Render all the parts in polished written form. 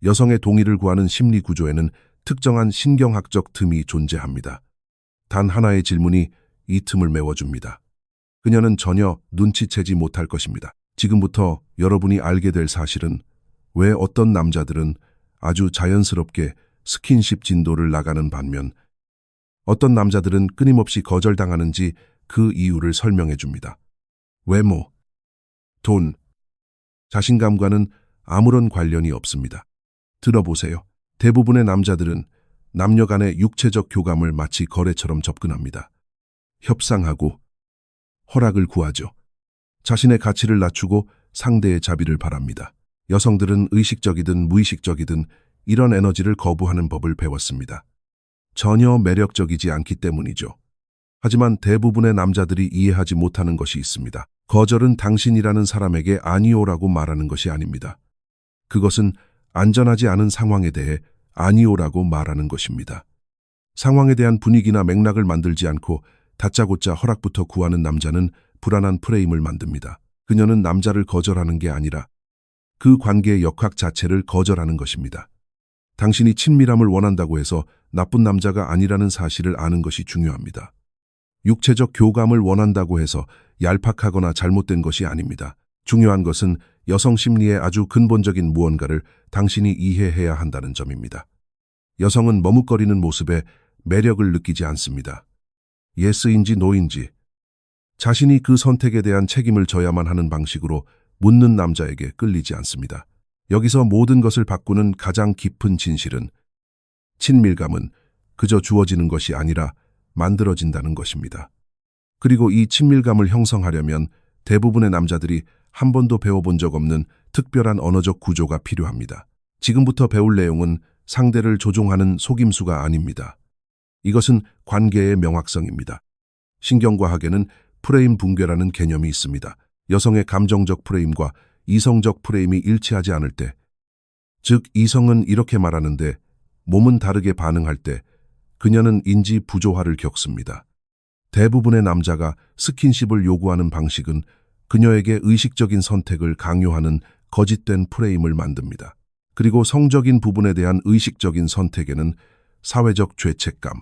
여성의 동의를 구하는 심리 구조에는 특정한 신경학적 틈이 존재합니다. 단 하나의 질문이 이 틈을 메워줍니다. 그녀는 전혀 눈치채지 못할 것입니다. 지금부터 여러분이 알게 될 사실은 왜 어떤 남자들은 아주 자연스럽게 스킨십 진도를 나가는 반면 어떤 남자들은 끊임없이 거절당하는지 그 이유를 설명해 줍니다. 외모, 돈, 자신감과는 아무런 관련이 없습니다. 들어보세요. 대부분의 남자들은 남녀 간의 육체적 교감을 마치 거래처럼 접근합니다. 협상하고 허락을 구하죠. 자신의 가치를 낮추고 상대의 자비를 바랍니다. 여성들은 의식적이든 무의식적이든 이런 에너지를 거부하는 법을 배웠습니다. 전혀 매력적이지 않기 때문이죠. 하지만 대부분의 남자들이 이해하지 못하는 것이 있습니다. 거절은 당신이라는 사람에게 아니오라고 말하는 것이 아닙니다. 그것은 안전하지 않은 상황에 대해 아니오라고 말하는 것입니다. 상황에 대한 분위기나 맥락을 만들지 않고 다짜고짜 허락부터 구하는 남자는 불안한 프레임을 만듭니다. 그녀는 남자를 거절하는 게 아니라 그 관계의 역학 자체를 거절하는 것입니다. 당신이 친밀함을 원한다고 해서 나쁜 남자가 아니라는 사실을 아는 것이 중요합니다. 육체적 교감을 원한다고 해서 얄팍하거나 잘못된 것이 아닙니다. 중요한 것은 여성 심리의 아주 근본적인 무언가를 당신이 이해해야 한다는 점입니다. 여성은 머뭇거리는 모습에 매력을 느끼지 않습니다. 예스인지 노인지 자신이 그 선택에 대한 책임을 져야만 하는 방식으로 묻는 남자에게 끌리지 않습니다. 여기서 모든 것을 바꾸는 가장 깊은 진실은 친밀감은 그저 주어지는 것이 아니라 만들어진다는 것입니다. 그리고 이 친밀감을 형성하려면 대부분의 남자들이 한 번도 배워본 적 없는 특별한 언어적 구조가 필요합니다. 지금부터 배울 내용은 상대를 조종하는 속임수가 아닙니다. 이것은 관계의 명확성입니다. 신경과학에는 프레임 붕괴라는 개념이 있습니다. 여성의 감정적 프레임과 이성적 프레임이 일치하지 않을 때, 즉 이성은 이렇게 말하는데 몸은 다르게 반응할 때 그녀는 인지 부조화를 겪습니다. 대부분의 남자가 스킨십을 요구하는 방식은 그녀에게 의식적인 선택을 강요하는 거짓된 프레임을 만듭니다. 그리고 성적인 부분에 대한 의식적인 선택에는 사회적 죄책감,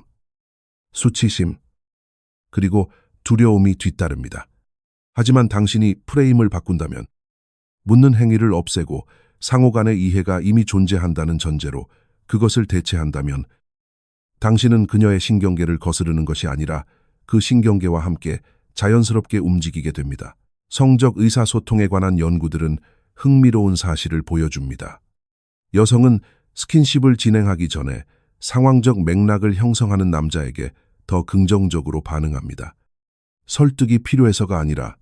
수치심, 그리고 두려움이 뒤따릅니다. 하지만 당신이 프레임을 바꾼다면 묻는 행위를 없애고 상호 간의 이해가 이미 존재한다는 전제로 그것을 대체한다면 당신은 그녀의 신경계를 거스르는 것이 아니라 그 신경계와 함께 자연스럽게 움직이게 됩니다. 성적 의사소통에 관한 연구들은 흥미로운 사실을 보여줍니다. 여성은 스킨십을 진행하기 전에 상황적 맥락을 형성하는 남자에게 더 긍정적으로 반응합니다. 설득이 필요해서가 아니라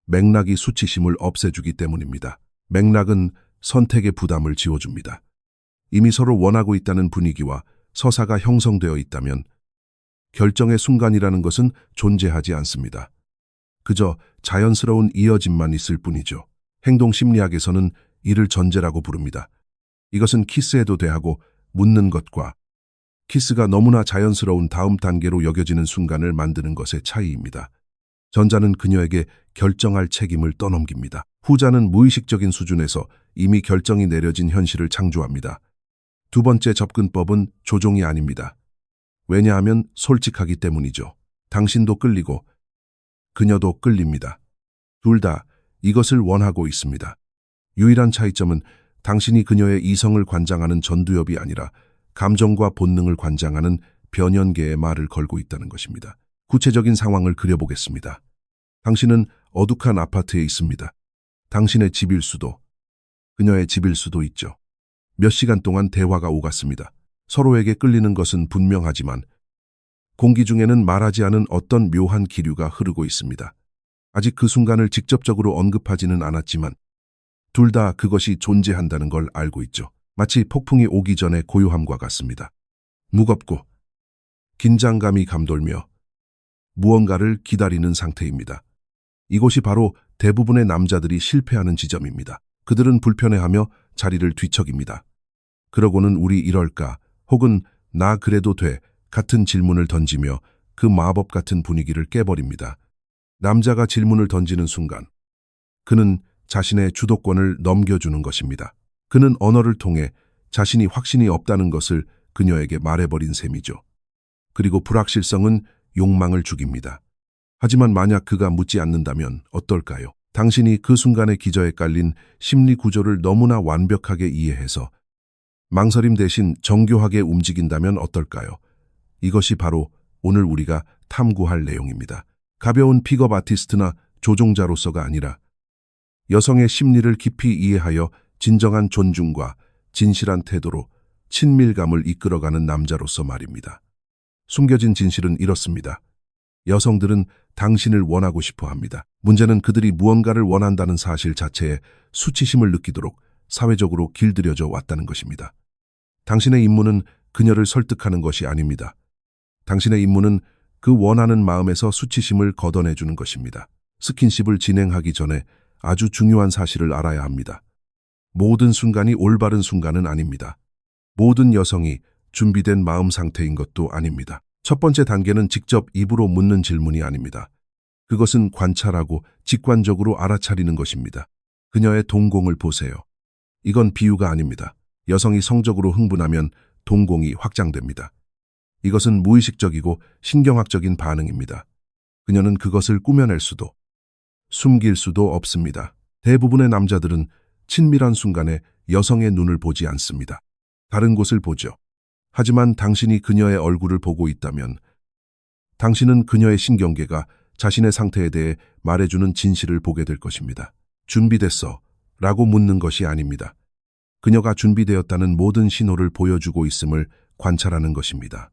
맥락이 수치심을 없애주기 때문입니다. 맥락은 선택의 부담을 지워줍니다. 이미 서로 원하고 있다는 분위기와 서사가 형성되어 있다면 결정의 순간이라는 것은 존재하지 않습니다. 그저 자연스러운 이어짐만 있을 뿐이죠. 행동심리학에서는 이를 전제라고 부릅니다. 이것은 키스해도 돼 하고 묻는 것과 키스가 너무나 자연스러운 다음 단계로 여겨지는 순간을 만드는 것의 차이입니다. 전자는 그녀에게 결정할 책임을 떠넘깁니다. 후자는 무의식적인 수준에서 이미 결정이 내려진 현실을 창조합니다. 두 번째 접근법은 조종이 아닙니다. 왜냐하면 솔직하기 때문이죠. 당신도 끌리고 그녀도 끌립니다. 둘 다 이것을 원하고 있습니다. 유일한 차이점은 당신이 그녀의 이성을 관장하는 전두엽이 아니라 감정과 본능을 관장하는 변연계의 말을 걸고 있다는 것입니다. 구체적인 상황을 그려보겠습니다. 당신은 어둑한 아파트에 있습니다. 당신의 집일 수도, 그녀의 집일 수도 있죠. 몇 시간 동안 대화가 오갔습니다. 서로에게 끌리는 것은 분명하지만 공기 중에는 말하지 않은 어떤 묘한 기류가 흐르고 있습니다. 아직 그 순간을 직접적으로 언급하지는 않았지만 둘 다 그것이 존재한다는 걸 알고 있죠. 마치 폭풍이 오기 전에 고요함과 같습니다. 무겁고 긴장감이 감돌며 무언가를 기다리는 상태입니다. 이곳이 바로 대부분의 남자들이 실패하는 지점입니다. 그들은 불편해하며 자리를 뒤척입니다. 그러고는 우리 이럴까 혹은 나 그래도 돼 같은 질문을 던지며 그 마법 같은 분위기를 깨버립니다. 남자가 질문을 던지는 순간 그는 자신의 주도권을 넘겨주는 것입니다. 그는 언어를 통해 자신이 확신이 없다는 것을 그녀에게 말해버린 셈이죠. 그리고 불확실성은 욕망을 죽입니다. 하지만 만약 그가 묻지 않는다면 어떨까요? 당신이 그 순간의 기저에 깔린 심리 구조를 너무나 완벽하게 이해해서 망설임 대신 정교하게 움직인다면 어떨까요? 이것이 바로 오늘 우리가 탐구할 내용입니다. 가벼운 픽업 아티스트나 조종자로서가 아니라 여성의 심리를 깊이 이해하여 진정한 존중과 진실한 태도로 친밀감을 이끌어가는 남자로서 말입니다. 숨겨진 진실은 이렇습니다. 여성들은 당신을 원하고 싶어 합니다. 문제는 그들이 무언가를 원한다는 사실 자체에 수치심을 느끼도록 사회적으로 길들여져 왔다는 것입니다. 당신의 임무는 그녀를 설득하는 것이 아닙니다. 당신의 임무는 그 원하는 마음에서 수치심을 걷어내주는 것입니다. 스킨십을 진행하기 전에 아주 중요한 사실을 알아야 합니다. 모든 순간이 올바른 순간은 아닙니다. 모든 여성이 준비된 마음 상태인 것도 아닙니다. 첫 번째 단계는 직접 입으로 묻는 질문이 아닙니다. 그것은 관찰하고 직관적으로 알아차리는 것입니다. 그녀의 동공을 보세요. 이건 비유가 아닙니다. 여성이 성적으로 흥분하면 동공이 확장됩니다. 이것은 무의식적이고 신경학적인 반응입니다. 그녀는 그것을 꾸며낼 수도, 숨길 수도 없습니다. 대부분의 남자들은 친밀한 순간에 여성의 눈을 보지 않습니다. 다른 곳을 보죠. 하지만 당신이 그녀의 얼굴을 보고 있다면 당신은 그녀의 신경계가 자신의 상태에 대해 말해주는 진실을 보게 될 것입니다. 준비됐어? 라고 묻는 것이 아닙니다. 그녀가 준비되었다는 모든 신호를 보여주고 있음을 관찰하는 것입니다.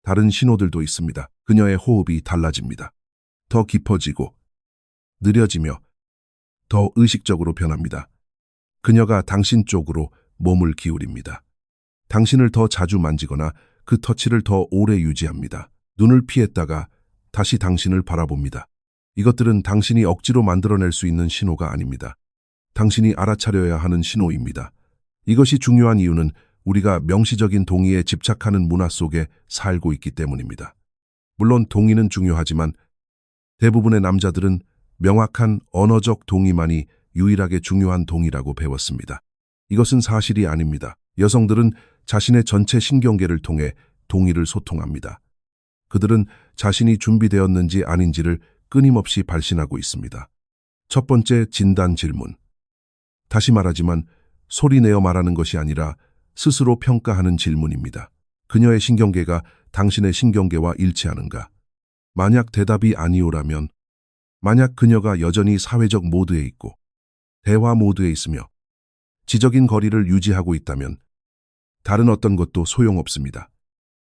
다른 신호들도 있습니다. 그녀의 호흡이 달라집니다. 더 깊어지고 느려지며 더 의식적으로 변합니다. 그녀가 당신 쪽으로 몸을 기울입니다. 당신을 더 자주 만지거나 그 터치를 더 오래 유지합니다. 눈을 피했다가 다시 당신을 바라봅니다. 이것들은 당신이 억지로 만들어낼 수 있는 신호가 아닙니다. 당신이 알아차려야 하는 신호입니다. 이것이 중요한 이유는 우리가 명시적인 동의에 집착하는 문화 속에 살고 있기 때문입니다. 물론 동의는 중요하지만 대부분의 남자들은 명확한 언어적 동의만이 유일하게 중요한 동의라고 배웠습니다. 이것은 사실이 아닙니다. 여성들은 자신의 전체 신경계를 통해 동의를 소통합니다. 그들은 자신이 준비되었는지 아닌지를 끊임없이 발신하고 있습니다. 첫 번째 진단 질문. 다시 말하지만 소리 내어 말하는 것이 아니라 스스로 평가하는 질문입니다. 그녀의 신경계가 당신의 신경계와 일치하는가? 만약 대답이 아니오라면, 만약 그녀가 여전히 사회적 모드에 있고 대화 모드에 있으며 지적인 거리를 유지하고 있다면 다른 어떤 것도 소용없습니다.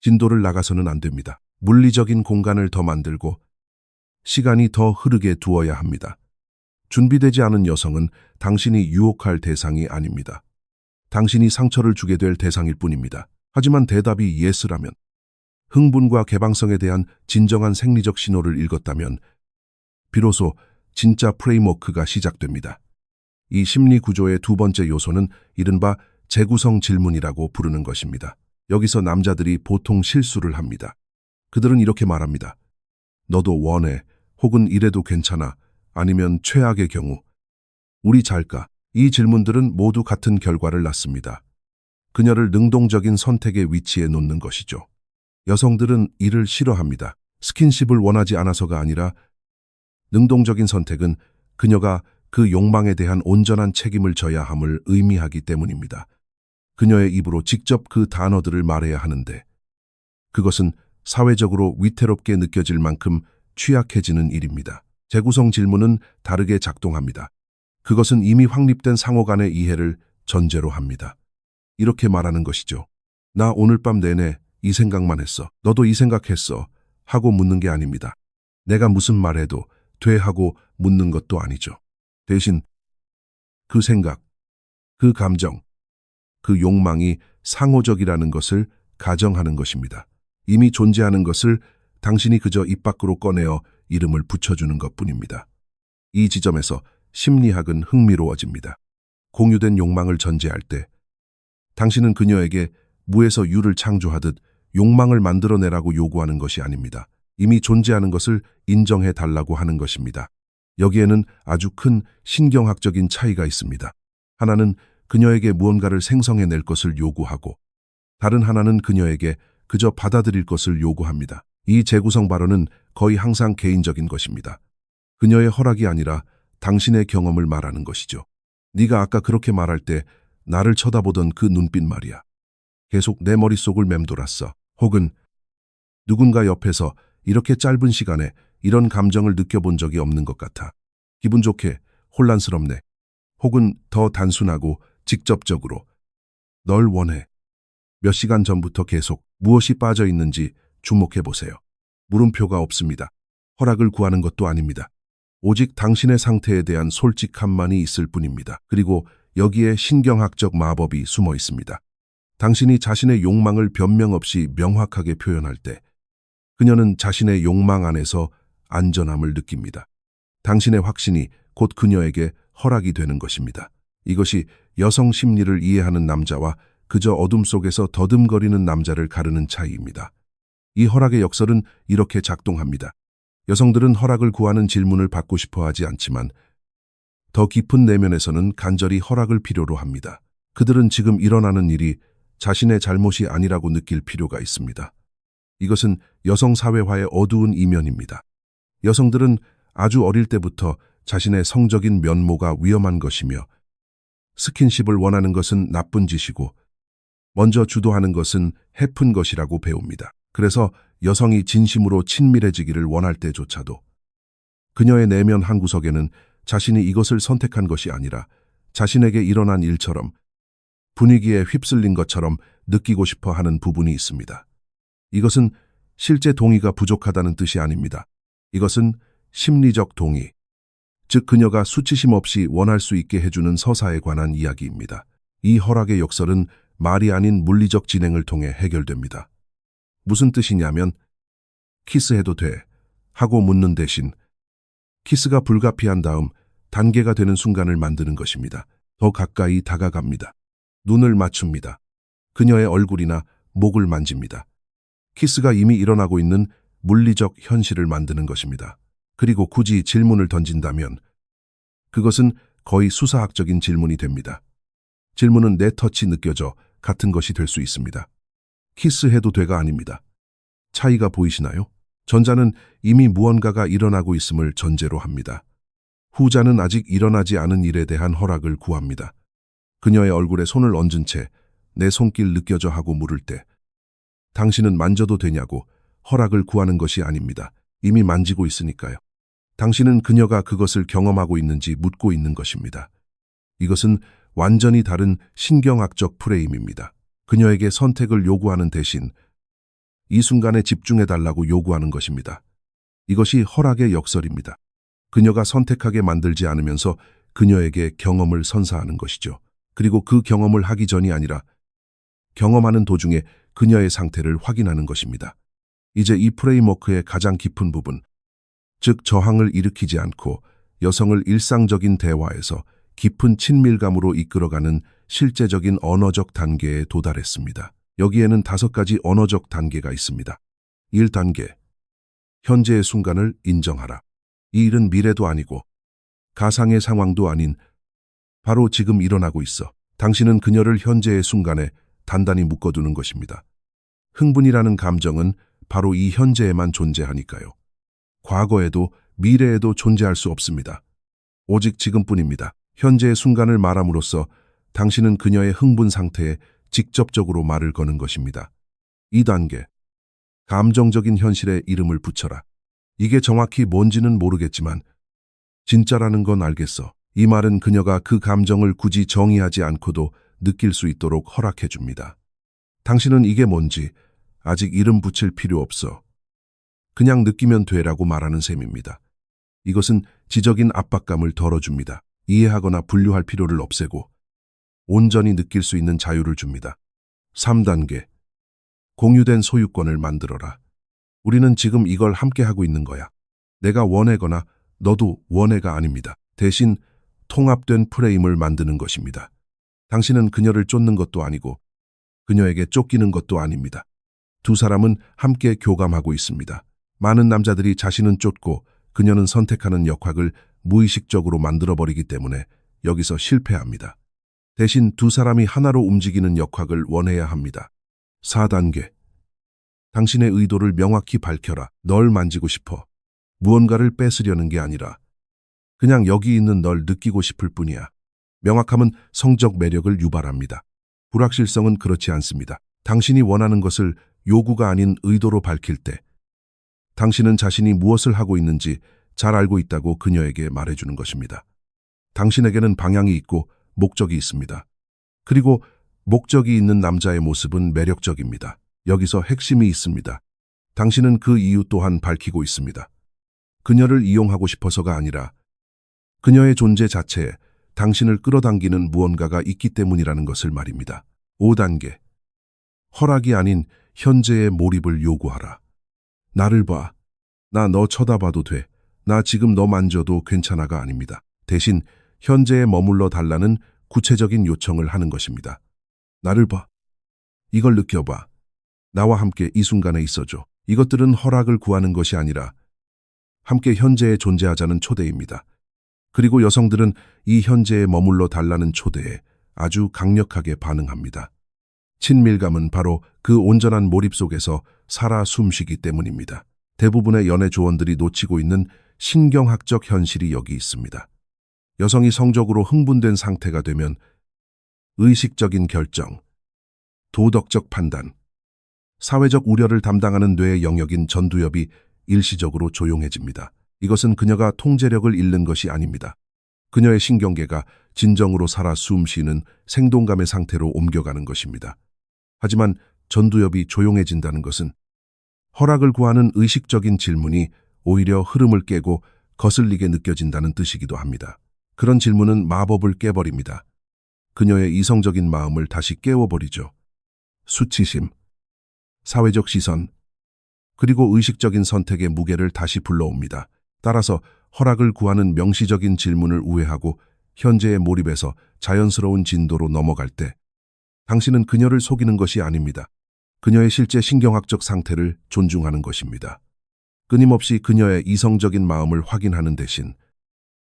진도를 나가서는 안 됩니다. 물리적인 공간을 더 만들고 시간이 더 흐르게 두어야 합니다. 준비되지 않은 여성은 당신이 유혹할 대상이 아닙니다. 당신이 상처를 주게 될 대상일 뿐입니다. 하지만 대답이 예스라면, 흥분과 개방성에 대한 진정한 생리적 신호를 읽었다면 비로소 진짜 프레임워크가 시작됩니다. 이 심리 구조의 두 번째 요소는 이른바 재구성 질문이라고 부르는 것입니다. 여기서 남자들이 보통 실수를 합니다. 그들은 이렇게 말합니다. 너도 원해, 혹은 이래도 괜찮아, 아니면 최악의 경우, 우리 잘까? 이 질문들은 모두 같은 결과를 낳습니다. 그녀를 능동적인 선택의 위치에 놓는 것이죠. 여성들은 이를 싫어합니다. 스킨십을 원하지 않아서가 아니라 능동적인 선택은 그녀가 그 욕망에 대한 온전한 책임을 져야 함을 의미하기 때문입니다. 그녀의 입으로 직접 그 단어들을 말해야 하는데 그것은 사회적으로 위태롭게 느껴질 만큼 취약해지는 일입니다. 재구성 질문은 다르게 작동합니다. 그것은 이미 확립된 상호 간의 이해를 전제로 합니다. 이렇게 말하는 것이죠. 나 오늘 밤 내내 이 생각만 했어. 너도 이 생각했어. 하고 묻는 게 아닙니다. 내가 무슨 말해도 돼 하고 묻는 것도 아니죠. 대신 그 생각, 그 감정, 그 욕망이 상호적이라는 것을 가정하는 것입니다. 이미 존재하는 것을 당신이 그저 입 밖으로 꺼내어 이름을 붙여주는 것뿐입니다. 이 지점에서 심리학은 흥미로워집니다. 공유된 욕망을 전제할 때 당신은 그녀에게 무에서 유를 창조하듯 욕망을 만들어내라고 요구하는 것이 아닙니다. 이미 존재하는 것을 인정해 달라고 하는 것입니다. 여기에는 아주 큰 신경학적인 차이가 있습니다. 하나는 그녀에게 무언가를 생성해낼 것을 요구하고 다른 하나는 그녀에게 그저 받아들일 것을 요구합니다. 이 재구성 발언은 거의 항상 개인적인 것입니다. 그녀의 허락이 아니라 당신의 경험을 말하는 것이죠. 네가 아까 그렇게 말할 때 나를 쳐다보던 그 눈빛 말이야. 계속 내 머릿속을 맴돌았어. 혹은 누군가 옆에서 이렇게 짧은 시간에 이런 감정을 느껴본 적이 없는 것 같아. 기분 좋게, 혼란스럽네. 혹은 더 단순하고 직접적으로 널 원해. 몇 시간 전부터 계속 무엇이 빠져 있는지 주목해 보세요. 물음표가 없습니다. 허락을 구하는 것도 아닙니다. 오직 당신의 상태에 대한 솔직함만이 있을 뿐입니다. 그리고 여기에 신경학적 마법이 숨어 있습니다. 당신이 자신의 욕망을 변명 없이 명확하게 표현할 때 그녀는 자신의 욕망 안에서 안전함을 느낍니다. 당신의 확신이 곧 그녀에게 허락이 되는 것입니다. 이것이 여성 심리를 이해하는 남자와 그저 어둠 속에서 더듬거리는 남자를 가르는 차이입니다. 이 허락의 역설은 이렇게 작동합니다. 여성들은 허락을 구하는 질문을 받고 싶어 하지 않지만 더 깊은 내면에서는 간절히 허락을 필요로 합니다. 그들은 지금 일어나는 일이 자신의 잘못이 아니라고 느낄 필요가 있습니다. 이것은 여성 사회화의 어두운 이면입니다. 여성들은 아주 어릴 때부터 자신의 성적인 면모가 위험한 것이며 스킨십을 원하는 것은 나쁜 짓이고 먼저 주도하는 것은 해픈 것이라고 배웁니다. 그래서 여성이 진심으로 친밀해지기를 원할 때조차도 그녀의 내면 한구석에는 자신이 이것을 선택한 것이 아니라 자신에게 일어난 일처럼 분위기에 휩쓸린 것처럼 느끼고 싶어 하는 부분이 있습니다. 이것은 실제 동의가 부족하다는 뜻이 아닙니다. 이것은 심리적 동의, 즉 그녀가 수치심 없이 원할 수 있게 해주는 서사에 관한 이야기입니다. 이 허락의 역설은 말이 아닌 물리적 진행을 통해 해결됩니다. 무슨 뜻이냐면 키스해도 돼 하고 묻는 대신 키스가 불가피한 다음 단계가 되는 순간을 만드는 것입니다. 더 가까이 다가갑니다. 눈을 맞춥니다. 그녀의 얼굴이나 목을 만집니다. 키스가 이미 일어나고 있는 물리적 현실을 만드는 것입니다. 그리고 굳이 질문을 던진다면 그것은 거의 수사학적인 질문이 됩니다. 질문은 내 터치 느껴져 같은 것이 될 수 있습니다. 키스해도 돼가 아닙니다. 차이가 보이시나요? 전자는 이미 무언가가 일어나고 있음을 전제로 합니다. 후자는 아직 일어나지 않은 일에 대한 허락을 구합니다. 그녀의 얼굴에 손을 얹은 채 내 손길 느껴져 하고 물을 때 당신은 만져도 되냐고 허락을 구하는 것이 아닙니다. 이미 만지고 있으니까요. 당신은 그녀가 그것을 경험하고 있는지 묻고 있는 것입니다. 이것은 완전히 다른 신경학적 프레임입니다. 그녀에게 선택을 요구하는 대신 이 순간에 집중해달라고 요구하는 것입니다. 이것이 허락의 역설입니다. 그녀가 선택하게 만들지 않으면서 그녀에게 경험을 선사하는 것이죠. 그리고 그 경험을 하기 전이 아니라 경험하는 도중에 그녀의 상태를 확인하는 것입니다. 이제 이 프레임워크의 가장 깊은 부분, 즉 저항을 일으키지 않고 여성을 일상적인 대화에서 깊은 친밀감으로 이끌어가는 실제적인 언어적 단계에 도달했습니다. 여기에는 5가지 언어적 단계가 있습니다. 1단계, 현재의 순간을 인정하라. 이 일은 미래도 아니고 가상의 상황도 아닌 바로 지금 일어나고 있어. 당신은 그녀를 현재의 순간에 단단히 묶어두는 것입니다. 흥분이라는 감정은 바로 이 현재에만 존재하니까요. 과거에도 미래에도 존재할 수 없습니다. 오직 지금뿐입니다. 현재의 순간을 말함으로써 당신은 그녀의 흥분 상태에 직접적으로 말을 거는 것입니다. 2단계, 감정적인 현실에 이름을 붙여라. 이게 정확히 뭔지는 모르겠지만 진짜라는 건 알겠어. 이 말은 그녀가 그 감정을 굳이 정의하지 않고도 느낄 수 있도록 허락해 줍니다. 당신은 이게 뭔지 아직 이름 붙일 필요 없어. 그냥 느끼면 돼라고 말하는 셈입니다. 이것은 지적인 압박감을 덜어줍니다. 이해하거나 분류할 필요를 없애고 온전히 느낄 수 있는 자유를 줍니다. 3단계, 공유된 소유권을 만들어라. 우리는 지금 이걸 함께 하고 있는 거야. 내가 원해거나 너도 원해가 아닙니다. 대신 통합된 프레임을 만드는 것입니다. 당신은 그녀를 쫓는 것도 아니고 그녀에게 쫓기는 것도 아닙니다. 두 사람은 함께 교감하고 있습니다. 많은 남자들이 자신은 쫓고 그녀는 선택하는 역학을 무의식적으로 만들어버리기 때문에 여기서 실패합니다. 대신 두 사람이 하나로 움직이는 역학을 원해야 합니다. 4단계. 당신의 의도를 명확히 밝혀라. 널 만지고 싶어. 무언가를 뺏으려는 게 아니라 그냥 여기 있는 널 느끼고 싶을 뿐이야. 명확함은 성적 매력을 유발합니다. 불확실성은 그렇지 않습니다. 당신이 원하는 것을 요구가 아닌 의도로 밝힐 때 당신은 자신이 무엇을 하고 있는지 잘 알고 있다고 그녀에게 말해주는 것입니다. 당신에게는 방향이 있고 목적이 있습니다. 그리고 목적이 있는 남자의 모습은 매력적입니다. 여기서 핵심이 있습니다. 당신은 그 이유 또한 밝히고 있습니다. 그녀를 이용하고 싶어서가 아니라 그녀의 존재 자체에 당신을 끌어당기는 무언가가 있기 때문이라는 것을 말입니다. 5단계. 허락이 아닌 현재의 몰입을 요구하라. 나를 봐. 나 너 쳐다봐도 돼. 나 지금 너 만져도 괜찮아가 아닙니다. 대신 현재에 머물러 달라는 구체적인 요청을 하는 것입니다. 나를 봐. 이걸 느껴봐. 나와 함께 이 순간에 있어줘. 이것들은 허락을 구하는 것이 아니라 함께 현재에 존재하자는 초대입니다. 그리고 여성들은 이 현재에 머물러 달라는 초대에 아주 강력하게 반응합니다. 친밀감은 바로 그 온전한 몰입 속에서 살아 숨쉬기 때문입니다. 대부분의 연애 조언들이 놓치고 있는 신경학적 현실이 여기 있습니다. 여성이 성적으로 흥분된 상태가 되면 의식적인 결정, 도덕적 판단, 사회적 우려를 담당하는 뇌의 영역인 전두엽이 일시적으로 조용해집니다. 이것은 그녀가 통제력을 잃는 것이 아닙니다. 그녀의 신경계가 진정으로 살아 숨쉬는 생동감의 상태로 옮겨가는 것입니다. 하지만 전두엽이 조용해진다는 것은 허락을 구하는 의식적인 질문이 오히려 흐름을 깨고 거슬리게 느껴진다는 뜻이기도 합니다. 그런 질문은 마법을 깨버립니다. 그녀의 이성적인 마음을 다시 깨워버리죠. 수치심, 사회적 시선, 그리고 의식적인 선택의 무게를 다시 불러옵니다. 따라서 허락을 구하는 명시적인 질문을 우회하고 현재의 몰입에서 자연스러운 진도로 넘어갈 때 당신은 그녀를 속이는 것이 아닙니다. 그녀의 실제 신경학적 상태를 존중하는 것입니다. 끊임없이 그녀의 이성적인 마음을 확인하는 대신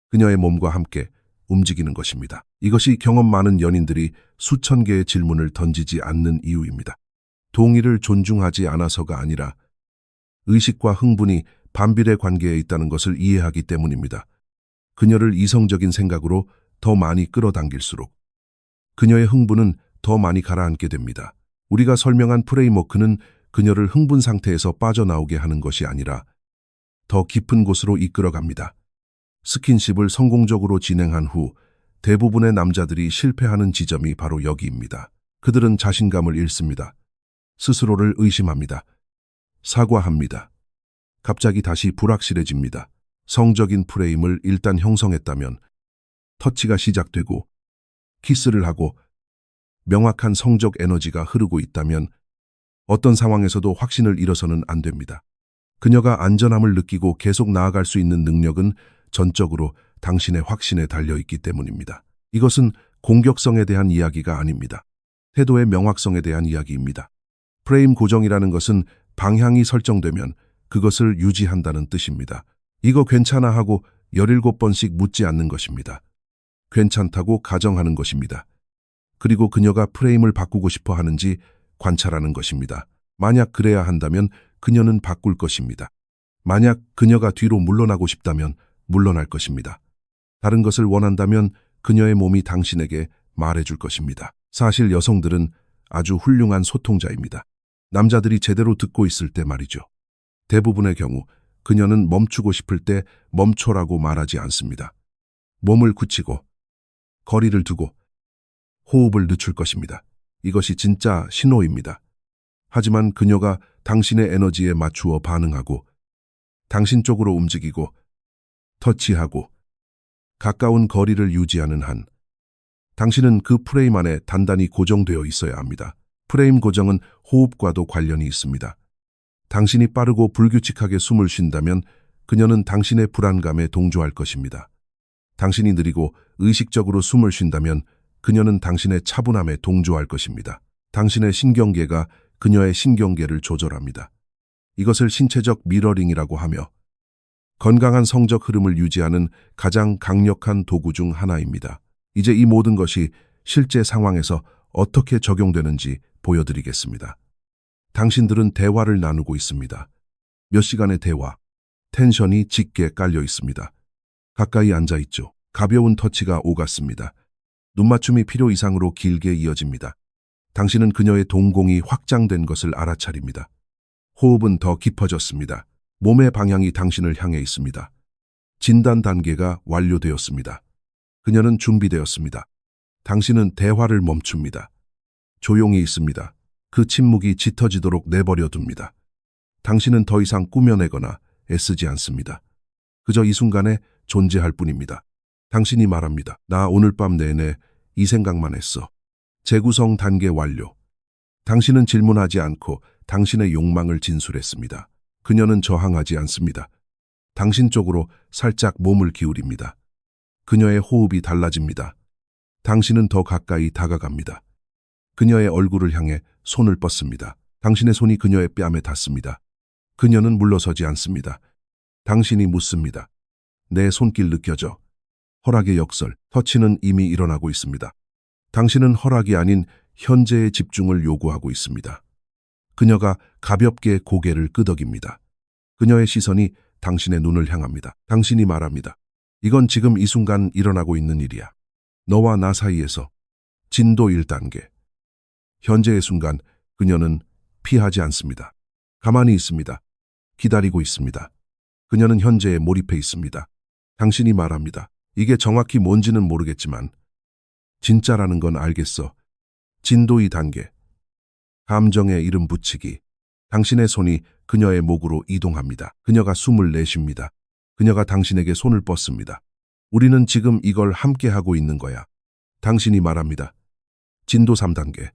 그녀의 몸과 함께 움직이는 것입니다. 이것이 경험 많은 연인들이 수천 개의 질문을 던지지 않는 이유입니다. 동의를 존중하지 않아서가 아니라 의식과 흥분이 반비례 관계에 있다는 것을 이해하기 때문입니다. 그녀를 이성적인 생각으로 더 많이 끌어당길수록 그녀의 흥분은 더 많이 가라앉게 됩니다. 우리가 설명한 프레임워크는 그녀를 흥분 상태에서 빠져나오게 하는 것이 아니라 더 깊은 곳으로 이끌어갑니다. 스킨십을 성공적으로 진행한 후 대부분의 남자들이 실패하는 지점이 바로 여기입니다. 그들은 자신감을 잃습니다. 스스로를 의심합니다. 사과합니다. 갑자기 다시 불확실해집니다. 성적인 프레임을 일단 형성했다면 터치가 시작되고 키스를 하고 명확한 성적 에너지가 흐르고 있다면 어떤 상황에서도 확신을 잃어서는 안 됩니다. 그녀가 안전함을 느끼고 계속 나아갈 수 있는 능력은 전적으로 당신의 확신에 달려있기 때문입니다. 이것은 공격성에 대한 이야기가 아닙니다. 태도의 명확성에 대한 이야기입니다. 프레임 고정이라는 것은 방향이 설정되면 그것을 유지한다는 뜻입니다. 이거 괜찮아 하고 17번씩 묻지 않는 것입니다. 괜찮다고 가정하는 것입니다. 그리고 그녀가 프레임을 바꾸고 싶어 하는지 관찰하는 것입니다. 만약 그래야 한다면 그녀는 바꿀 것입니다. 만약 그녀가 뒤로 물러나고 싶다면 물러날 것입니다. 다른 것을 원한다면 그녀의 몸이 당신에게 말해줄 것입니다. 사실 여성들은 아주 훌륭한 소통자입니다. 남자들이 제대로 듣고 있을 때 말이죠. 대부분의 경우 그녀는 멈추고 싶을 때 멈춰라고 말하지 않습니다. 몸을 굳히고 거리를 두고 호흡을 늦출 것입니다. 이것이 진짜 신호입니다. 하지만 그녀가 당신의 에너지에 맞추어 반응하고 당신 쪽으로 움직이고 터치하고 가까운 거리를 유지하는 한 당신은 그 프레임 안에 단단히 고정되어 있어야 합니다. 프레임 고정은 호흡과도 관련이 있습니다. 당신이 빠르고 불규칙하게 숨을 쉰다면 그녀는 당신의 불안감에 동조할 것입니다. 당신이 느리고 의식적으로 숨을 쉰다면 그녀는 당신의 차분함에 동조할 것입니다. 당신의 신경계가 그녀의 신경계를 조절합니다. 이것을 신체적 미러링이라고 하며 건강한 성적 흐름을 유지하는 가장 강력한 도구 중 하나입니다. 이제 이 모든 것이 실제 상황에서 어떻게 적용되는지 보여드리겠습니다. 당신들은 대화를 나누고 있습니다. 몇 시간의 대화. 텐션이 짙게 깔려 있습니다. 가까이 앉아 있죠. 가벼운 터치가 오갔습니다. 눈맞춤이 필요 이상으로 길게 이어집니다. 당신은 그녀의 동공이 확장된 것을 알아차립니다. 호흡은 더 깊어졌습니다. 몸의 방향이 당신을 향해 있습니다. 진단 단계가 완료되었습니다. 그녀는 준비되었습니다. 당신은 대화를 멈춥니다. 조용히 있습니다. 그 침묵이 짙어지도록 내버려 둡니다. 당신은 더 이상 꾸며내거나 애쓰지 않습니다. 그저 이 순간에 존재할 뿐입니다. 당신이 말합니다. 나 오늘 밤 내내 이 생각만 했어. 재구성 단계 완료. 당신은 질문하지 않고 당신의 욕망을 진술했습니다. 그녀는 저항하지 않습니다. 당신 쪽으로 살짝 몸을 기울입니다. 그녀의 호흡이 달라집니다. 당신은 더 가까이 다가갑니다. 그녀의 얼굴을 향해 손을 뻗습니다. 당신의 손이 그녀의 뺨에 닿습니다. 그녀는 물러서지 않습니다. 당신이 묻습니다. 내 손길 느껴져. 허락의 역설, 터치는 이미 일어나고 있습니다. 당신은 허락이 아닌 현재의 집중을 요구하고 있습니다. 그녀가 가볍게 고개를 끄덕입니다. 그녀의 시선이 당신의 눈을 향합니다. 당신이 말합니다. 이건 지금 이 순간 일어나고 있는 일이야. 너와 나 사이에서. 진도 1단계. 현재의 순간 그녀는 피하지 않습니다. 가만히 있습니다. 기다리고 있습니다. 그녀는 현재에 몰입해 있습니다. 당신이 말합니다. 이게 정확히 뭔지는 모르겠지만 진짜라는 건 알겠어. 진도 2단계. 감정에 이름 붙이기. 당신의 손이 그녀의 목으로 이동합니다. 그녀가 숨을 내쉽니다. 그녀가 당신에게 손을 뻗습니다. 우리는 지금 이걸 함께 하고 있는 거야. 당신이 말합니다. 진도 3단계.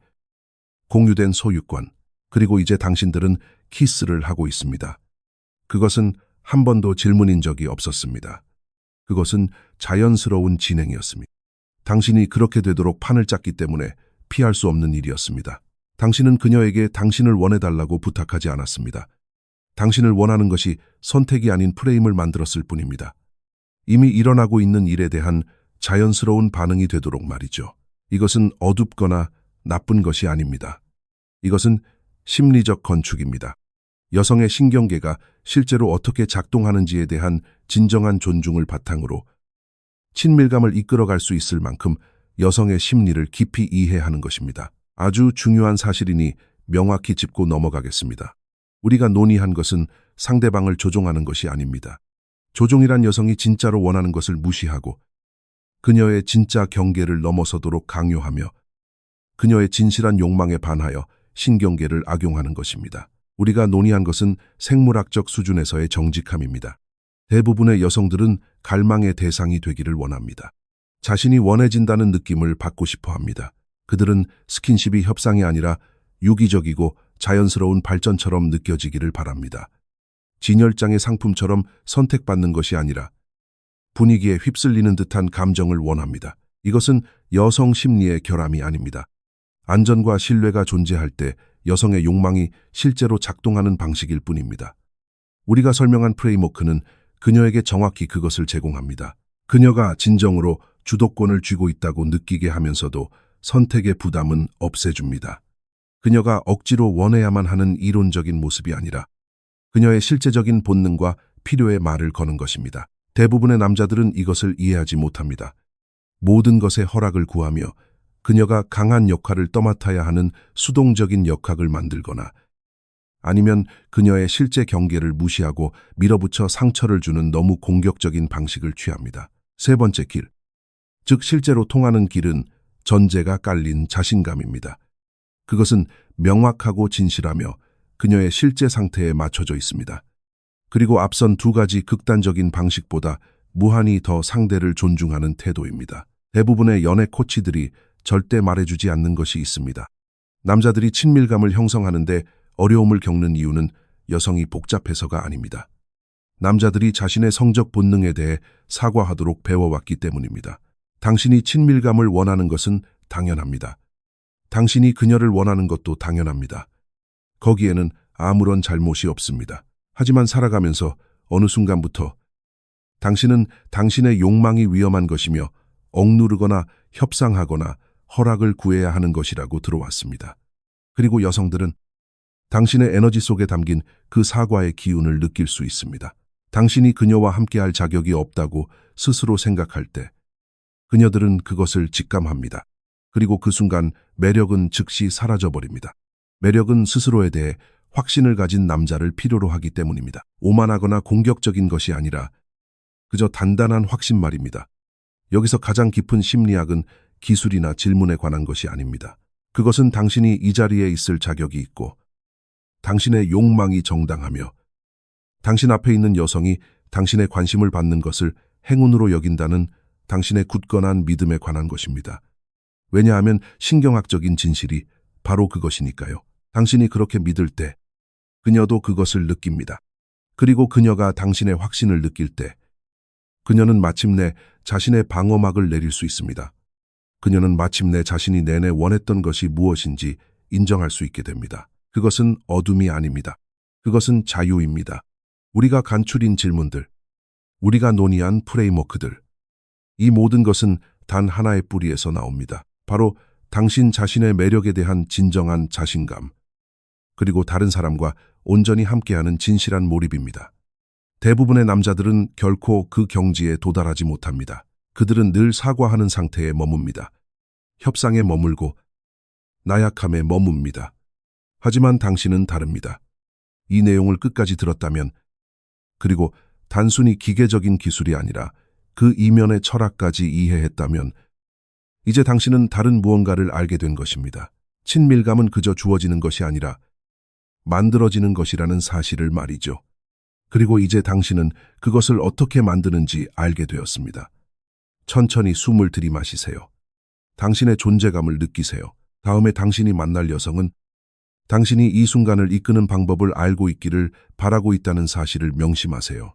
공유된 소유권. 그리고 이제 당신들은 키스를 하고 있습니다. 그것은 한 번도 질문인 적이 없었습니다. 그것은 자연스러운 진행이었습니다. 당신이 그렇게 되도록 판을 짰기 때문에 피할 수 없는 일이었습니다. 당신은 그녀에게 당신을 원해달라고 부탁하지 않았습니다. 당신을 원하는 것이 선택이 아닌 프레임을 만들었을 뿐입니다. 이미 일어나고 있는 일에 대한 자연스러운 반응이 되도록 말이죠. 이것은 어둡거나 나쁜 것이 아닙니다. 이것은 심리적 건축입니다. 여성의 신경계가 실제로 어떻게 작동하는지에 대한 진정한 존중을 바탕으로 친밀감을 이끌어갈 수 있을 만큼 여성의 심리를 깊이 이해하는 것입니다. 아주 중요한 사실이니 명확히 짚고 넘어가겠습니다. 우리가 논의한 것은 상대방을 조종하는 것이 아닙니다. 조종이란 여성이 진짜로 원하는 것을 무시하고 그녀의 진짜 경계를 넘어서도록 강요하며 그녀의 진실한 욕망에 반하여 신경계를 악용하는 것입니다. 우리가 논의한 것은 생물학적 수준에서의 정직함입니다. 대부분의 여성들은 갈망의 대상이 되기를 원합니다. 자신이 원해진다는 느낌을 받고 싶어 합니다. 그들은 스킨십이 협상이 아니라 유기적이고 자연스러운 발전처럼 느껴지기를 바랍니다. 진열장의 상품처럼 선택받는 것이 아니라 분위기에 휩쓸리는 듯한 감정을 원합니다. 이것은 여성 심리의 결함이 아닙니다. 안전과 신뢰가 존재할 때 여성의 욕망이 실제로 작동하는 방식일 뿐입니다. 우리가 설명한 프레임워크는 그녀에게 정확히 그것을 제공합니다. 그녀가 진정으로 주도권을 쥐고 있다고 느끼게 하면서도 선택의 부담은 없애줍니다. 그녀가 억지로 원해야만 하는 이론적인 모습이 아니라 그녀의 실제적인 본능과 필요의 말을 거는 것입니다. 대부분의 남자들은 이것을 이해하지 못합니다. 모든 것에 허락을 구하며 그녀가 강한 역할을 떠맡아야 하는 수동적인 역학을 만들거나 아니면 그녀의 실제 경계를 무시하고 밀어붙여 상처를 주는 너무 공격적인 방식을 취합니다. 세 번째 길, 즉 실제로 통하는 길은 전제가 깔린 자신감입니다. 그것은 명확하고 진실하며 그녀의 실제 상태에 맞춰져 있습니다. 그리고 앞선 두 가지 극단적인 방식보다 무한히 더 상대를 존중하는 태도입니다. 대부분의 연애 코치들이 절대 말해주지 않는 것이 있습니다. 남자들이 친밀감을 형성하는데 어려움을 겪는 이유는 여성이 복잡해서가 아닙니다. 남자들이 자신의 성적 본능에 대해 사과하도록 배워왔기 때문입니다. 당신이 친밀감을 원하는 것은 당연합니다. 당신이 그녀를 원하는 것도 당연합니다. 거기에는 아무런 잘못이 없습니다. 하지만 살아가면서 어느 순간부터 당신은 당신의 욕망이 위험한 것이며 억누르거나 협상하거나 허락을 구해야 하는 것이라고 들어왔습니다. 그리고 여성들은 당신의 에너지 속에 담긴 그 사과의 기운을 느낄 수 있습니다. 당신이 그녀와 함께할 자격이 없다고 스스로 생각할 때 그녀들은 그것을 직감합니다. 그리고 그 순간 매력은 즉시 사라져버립니다. 매력은 스스로에 대해 확신을 가진 남자를 필요로 하기 때문입니다. 오만하거나 공격적인 것이 아니라 그저 단단한 확신 말입니다. 여기서 가장 깊은 심리학은 기술이나 질문에 관한 것이 아닙니다. 그것은 당신이 이 자리에 있을 자격이 있고 당신의 욕망이 정당하며 당신 앞에 있는 여성이 당신의 관심을 받는 것을 행운으로 여긴다는 당신의 굳건한 믿음에 관한 것입니다. 왜냐하면 신경학적인 진실이 바로 그것이니까요. 당신이 그렇게 믿을 때 그녀도 그것을 느낍니다. 그리고 그녀가 당신의 확신을 느낄 때 그녀는 마침내 자신의 방어막을 내릴 수 있습니다. 그녀는 마침내 자신이 내내 원했던 것이 무엇인지 인정할 수 있게 됩니다. 그것은 어둠이 아닙니다. 그것은 자유입니다. 우리가 간추린 질문들, 우리가 논의한 프레임워크들, 이 모든 것은 단 하나의 뿌리에서 나옵니다. 바로 당신 자신의 매력에 대한 진정한 자신감, 그리고 다른 사람과 온전히 함께하는 진실한 몰입입니다. 대부분의 남자들은 결코 그 경지에 도달하지 못합니다. 그들은 늘 사과하는 상태에 머뭅니다. 협상에 머물고 나약함에 머뭅니다. 하지만 당신은 다릅니다. 이 내용을 끝까지 들었다면, 그리고 단순히 기계적인 기술이 아니라 그 이면의 철학까지 이해했다면, 이제 당신은 다른 무언가를 알게 된 것입니다. 친밀감은 그저 주어지는 것이 아니라 만들어지는 것이라는 사실을 말이죠. 그리고 이제 당신은 그것을 어떻게 만드는지 알게 되었습니다. 천천히 숨을 들이마시세요. 당신의 존재감을 느끼세요. 다음에 당신이 만날 여성은 당신이 이 순간을 이끄는 방법을 알고 있기를 바라고 있다는 사실을 명심하세요.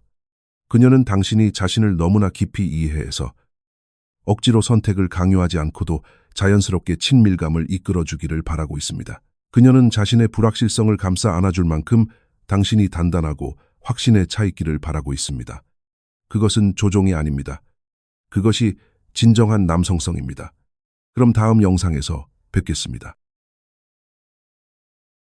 그녀는 당신이 자신을 너무나 깊이 이해해서 억지로 선택을 강요하지 않고도 자연스럽게 친밀감을 이끌어주기를 바라고 있습니다. 그녀는 자신의 불확실성을 감싸 안아줄 만큼 당신이 단단하고 확신에 차 있기를 바라고 있습니다. 그것은 조종이 아닙니다. 그것이 진정한 남성성입니다. 그럼 다음 영상에서 뵙겠습니다.